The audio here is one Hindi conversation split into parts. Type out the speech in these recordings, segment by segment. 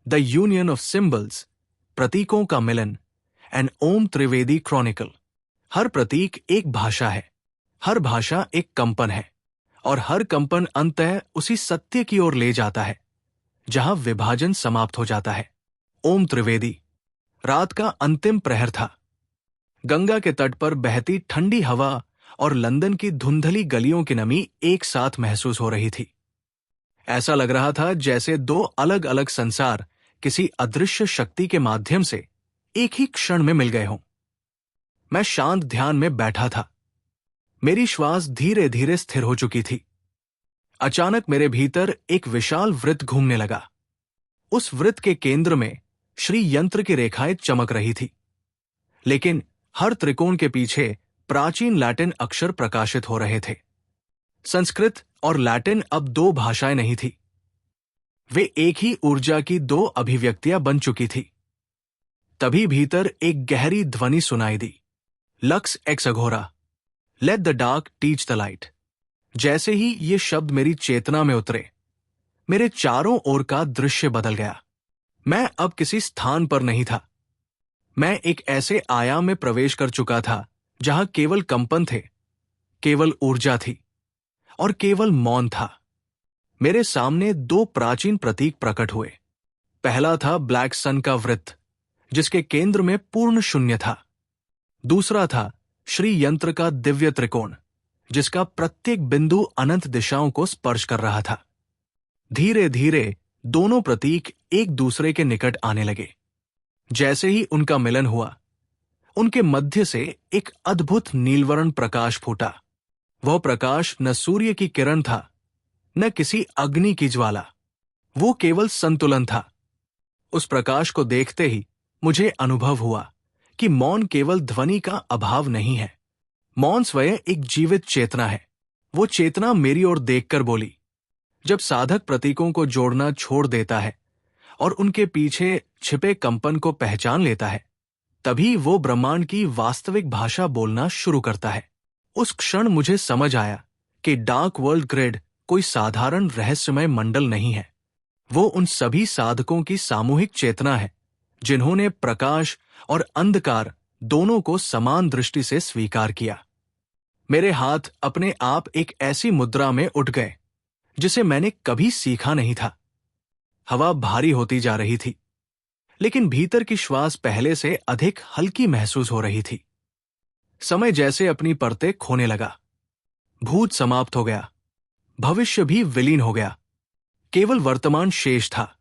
द यूनियन ऑफ सिंबल्स, प्रतीकों का मिलन, एंड ओम त्रिवेदी क्रॉनिकल। हर प्रतीक एक भाषा है, हर भाषा एक कंपन है, और हर कंपन अंततः उसी सत्य की ओर ले जाता है जहां विभाजन समाप्त हो जाता है। ओम त्रिवेदी। रात का अंतिम प्रहर था। गंगा के तट पर बहती ठंडी हवा और लंदन की धुंधली गलियों की नमी एक साथ महसूस हो रही थी। ऐसा लग रहा था जैसे दो अलग अलग संसार किसी अदृश्य शक्ति के माध्यम से एक ही क्षण में मिल गए हों। मैं शांत ध्यान में बैठा था। मेरी श्वास धीरे धीरे स्थिर हो चुकी थी। अचानक मेरे भीतर एक विशाल वृत्त घूमने लगा। उस वृत्त के केंद्र में श्री यंत्र की रेखाएं चमक रही थी, लेकिन हर त्रिकोण के पीछे प्राचीन लैटिन अक्षर प्रकाशित हो रहे थे। संस्कृत और लैटिन अब दो भाषाएं नहीं थी, वे एक ही ऊर्जा की दो अभिव्यक्तियां बन चुकी थी। तभी भीतर एक गहरी ध्वनि सुनाई दी, लक्स एक्स अघोरा, let the dark teach the light. जैसे ही ये शब्द मेरी चेतना में उतरे, मेरे चारों ओर का दृश्य बदल गया। मैं अब किसी स्थान पर नहीं था। मैं एक ऐसे आयाम में प्रवेश कर चुका था जहां केवल कंपन थे, केवल ऊर्जा थी, और केवल मौन था। मेरे सामने दो प्राचीन प्रतीक प्रकट हुए। पहला था ब्लैक सन का वृत्त, जिसके केंद्र में पूर्ण शून्य था। दूसरा था श्री यंत्र का दिव्य त्रिकोण, जिसका प्रत्येक बिंदु अनंत दिशाओं को स्पर्श कर रहा था। धीरे धीरे दोनों प्रतीक एक दूसरे के निकट आने लगे। जैसे ही उनका मिलन हुआ, उनके मध्य से एक अद्भुत नीलवर्ण प्रकाश फूटा। वह प्रकाश न सूर्य की किरण था, न किसी अग्नि की ज्वाला, वो केवल संतुलन था। उस प्रकाश को देखते ही मुझे अनुभव हुआ कि मौन केवल ध्वनि का अभाव नहीं है। मौन स्वयं एक जीवित चेतना है। वो चेतना मेरी ओर देखकर बोली, जब साधक प्रतीकों को जोड़ना छोड़ देता है और उनके पीछे छिपे कंपन को पहचान लेता है, तभी वो ब्रह्मांड की वास्तविक भाषा बोलना शुरू करता है। उस क्षण मुझे समझ आया कि डार्क वर्ल्ड ग्रिड कोई साधारण रहस्यमय मंडल नहीं है। वो उन सभी साधकों की सामूहिक चेतना है जिन्होंने प्रकाश और अंधकार दोनों को समान दृष्टि से स्वीकार किया। मेरे हाथ अपने आप एक ऐसी मुद्रा में उठ गए जिसे मैंने कभी सीखा नहीं था। हवा भारी होती जा रही थी, लेकिन भीतर की श्वास पहले से अधिक हल्की महसूस हो रही थी। समय जैसे अपनी परतें खोने लगा। भूत समाप्त हो गया, भविष्य भी विलीन हो गया। केवल वर्तमान शेष था,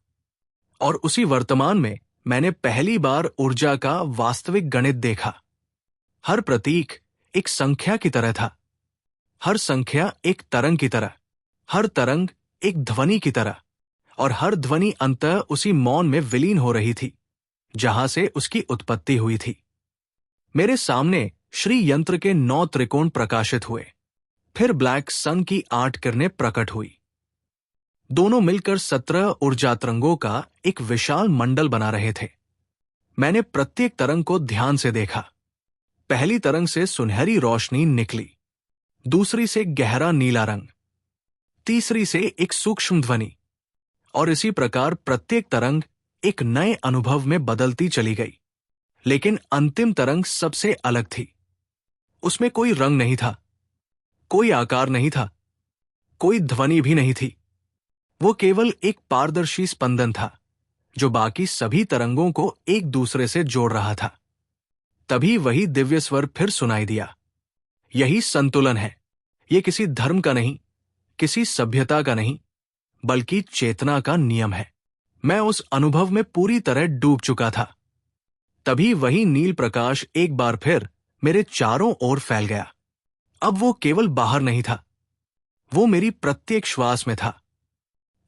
और उसी वर्तमान में मैंने पहली बार ऊर्जा का वास्तविक गणित देखा। हर प्रतीक एक संख्या की तरह था, हर संख्या एक तरंग की तरह, हर तरंग एक ध्वनि की तरह, और हर ध्वनि अंततः उसी मौन में विलीन हो रही थी जहां से उसकी उत्पत्ति हुई थी। मेरे सामने श्री यंत्र के 9 त्रिकोण प्रकाशित हुए। फिर ब्लैक सन की 8 किरणें प्रकट हुई। दोनों मिलकर 17 ऊर्जा तरंगों का एक विशाल मंडल बना रहे थे। मैंने प्रत्येक तरंग को ध्यान से देखा। पहली तरंग से सुनहरी रोशनी निकली, दूसरी से गहरा नीला रंग, तीसरी से एक सूक्ष्म ध्वनि, और इसी प्रकार प्रत्येक तरंग एक नए अनुभव में बदलती चली गई। लेकिन अंतिम तरंग सबसे अलग थी। उसमें कोई रंग नहीं था, कोई आकार नहीं था, कोई ध्वनि भी नहीं थी। वो केवल एक पारदर्शी स्पंदन था जो बाकी सभी तरंगों को एक दूसरे से जोड़ रहा था। तभी वही दिव्य स्वर फिर सुनाई दिया, यही संतुलन है। ये किसी धर्म का नहीं, किसी सभ्यता का नहीं, बल्कि चेतना का नियम है। मैं उस अनुभव में पूरी तरह डूब चुका था। तभी वही नील प्रकाश एक बार फिर मेरे चारों ओर फैल गया। अब वो केवल बाहर नहीं था, वो मेरी प्रत्येक श्वास में था।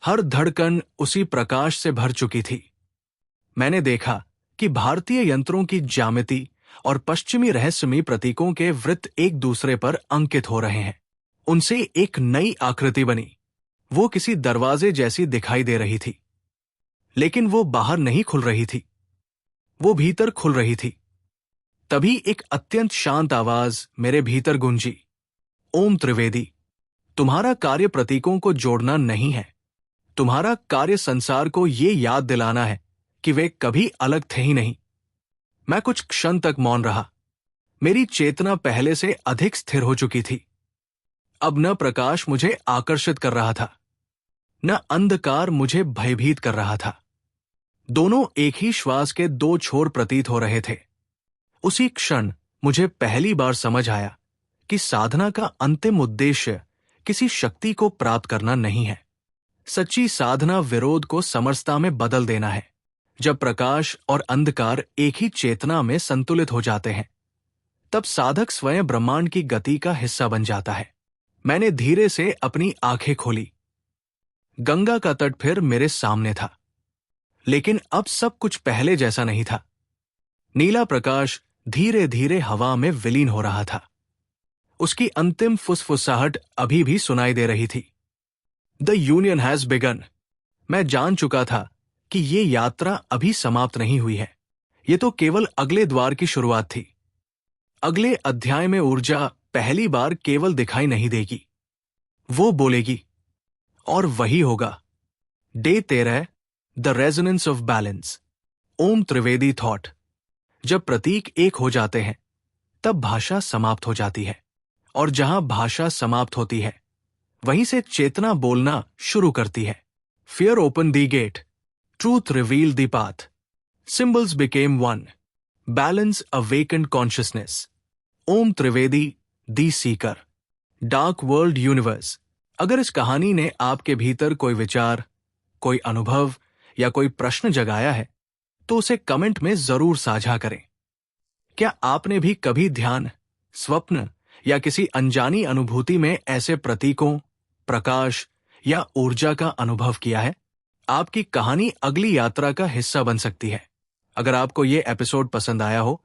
हर धड़कन उसी प्रकाश से भर चुकी थी। मैंने देखा कि भारतीय यंत्रों की ज्यामिति और पश्चिमी रहस्यमयी प्रतीकों के वृत्त एक दूसरे पर अंकित हो रहे हैं। उनसे एक नई आकृति बनी। वो किसी दरवाजे जैसी दिखाई दे रही थी, लेकिन वो बाहर नहीं खुल रही थी, वो भीतर खुल रही थी। तभी एक अत्यंत शांत आवाज मेरे भीतर गूंजी, ओम त्रिवेदी, तुम्हारा कार्य प्रतीकों को जोड़ना नहीं है, तुम्हारा कार्य संसार को ये याद दिलाना है कि वे कभी अलग थे ही नहीं। मैं कुछ क्षण तक मौन रहा। मेरी चेतना पहले से अधिक स्थिर हो चुकी थी। अब न प्रकाश मुझे आकर्षित कर रहा था, न अंधकार मुझे भयभीत कर रहा था। दोनों एक ही श्वास के दो छोर प्रतीत हो रहे थे। उसी क्षण मुझे पहली बार समझ आया कि साधना का अंतिम उद्देश्य किसी शक्ति को प्राप्त करना नहीं है। सच्ची साधना विरोध को समरसता में बदल देना है। जब प्रकाश और अंधकार एक ही चेतना में संतुलित हो जाते हैं, तब साधक स्वयं ब्रह्मांड की गति का हिस्सा बन जाता है। मैंने धीरे से अपनी आंखें खोली। गंगा का तट फिर मेरे सामने था, लेकिन अब सब कुछ पहले जैसा नहीं था। नीला प्रकाश धीरे धीरे हवा में विलीन हो रहा था। उसकी अंतिम फुसफुसाहट अभी भी सुनाई दे रही थी। The union has begin. मैं जान चुका था कि ये यात्रा अभी समाप्त नहीं हुई है। ये तो केवल अगले द्वार की शुरुआत थी। अगले अध्याय में ऊर्जा पहली बार केवल दिखाई नहीं देगी, वो बोलेगी। और वही होगा। Day 13, the resonance of balance. Om Trivedi thought. जब प्रतीक एक हो जाते हैं, तब भाषा समाप्त हो जाती है, और जहां भाषा समाप्त होती है, वहीं से चेतना बोलना शुरू करती है। Fear open the gate, truth reveal the path, symbols became one, balance awakened consciousness. Om Trivedi the seeker, dark world universe. अगर इस कहानी ने आपके भीतर कोई विचार, कोई अनुभव या कोई प्रश्न जगाया है, तो उसे कमेंट में जरूर साझा करें। क्या आपने भी कभी ध्यान, स्वप्न या किसी अनजानी अनुभूति में ऐसे प्रतीकों, प्रकाश या ऊर्जा का अनुभव किया है? आपकी कहानी अगली यात्रा का हिस्सा बन सकती है। अगर आपको ये एपिसोड पसंद आया हो,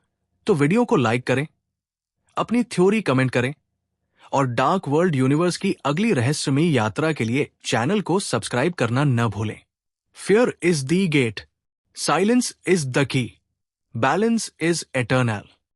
तो वीडियो को लाइक करें, अपनी थ्योरी कमेंट करें, और डार्क वर्ल्ड यूनिवर्स की अगली रहस्यमयी यात्रा के लिए चैनल को सब्सक्राइब करना न भूलें। Fear is the gate, silence is the key, balance is eternal.